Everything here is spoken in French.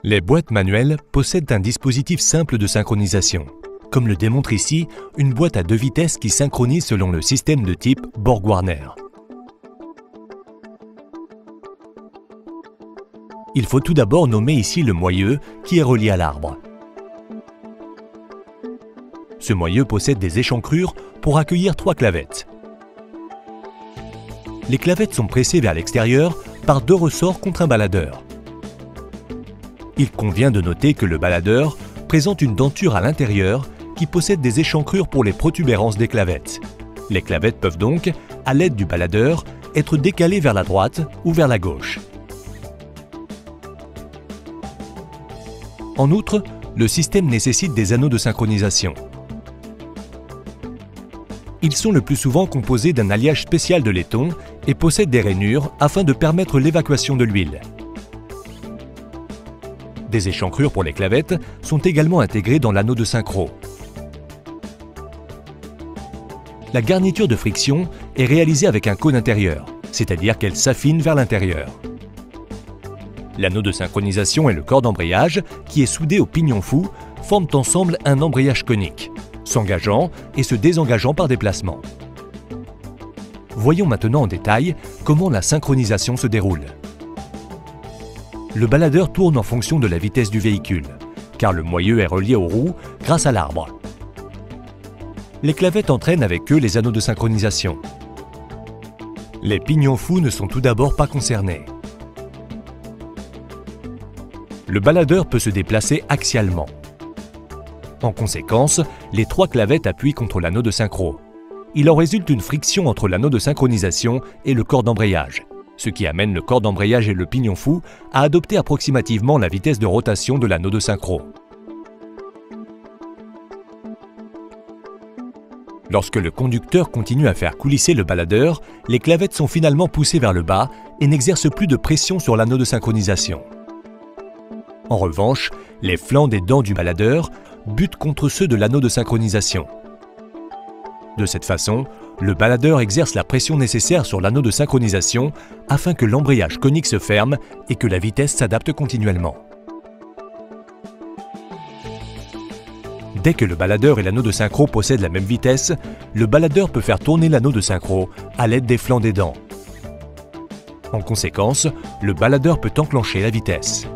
Les boîtes manuelles possèdent un dispositif simple de synchronisation. Comme le démontre ici, une boîte à 2 vitesses qui synchronise selon le système de type Borg-Warner. Il faut tout d'abord nommer ici le moyeu qui est relié à l'arbre. Ce moyeu possède des échancrures pour accueillir 3 clavettes. Les clavettes sont pressées vers l'extérieur par 2 ressorts contre un baladeur. Il convient de noter que le baladeur présente une denture à l'intérieur qui possède des échancrures pour les protubérances des clavettes. Les clavettes peuvent donc, à l'aide du baladeur, être décalées vers la droite ou vers la gauche. En outre, le système nécessite des anneaux de synchronisation. Ils sont le plus souvent composés d'un alliage spécial de laiton et possèdent des rainures afin de permettre l'évacuation de l'huile. Des échancrures pour les clavettes sont également intégrées dans l'anneau de synchro. La garniture de friction est réalisée avec un cône intérieur, c'est-à-dire qu'elle s'affine vers l'intérieur. L'anneau de synchronisation et le corps d'embrayage, qui est soudé au pignon fou, forment ensemble un embrayage conique, s'engageant et se désengageant par déplacement. Voyons maintenant en détail comment la synchronisation se déroule. Le baladeur tourne en fonction de la vitesse du véhicule, car le moyeu est relié aux roues grâce à l'arbre. Les clavettes entraînent avec eux les anneaux de synchronisation. Les pignons fous ne sont tout d'abord pas concernés. Le baladeur peut se déplacer axialement. En conséquence, les 3 clavettes appuient contre l'anneau de synchro. Il en résulte une friction entre l'anneau de synchronisation et le corps d'embrayage, ce qui amène le corps d'embrayage et le pignon fou à adopter approximativement la vitesse de rotation de l'anneau de synchro. Lorsque le conducteur continue à faire coulisser le baladeur, les clavettes sont finalement poussées vers le bas et n'exercent plus de pression sur l'anneau de synchronisation. En revanche, les flancs des dents du baladeur butent contre ceux de l'anneau de synchronisation. De cette façon, le baladeur exerce la pression nécessaire sur l'anneau de synchronisation afin que l'embrayage conique se ferme et que la vitesse s'adapte continuellement. Dès que le baladeur et l'anneau de synchro possèdent la même vitesse, le baladeur peut faire tourner l'anneau de synchro à l'aide des flancs des dents. En conséquence, le baladeur peut enclencher la vitesse.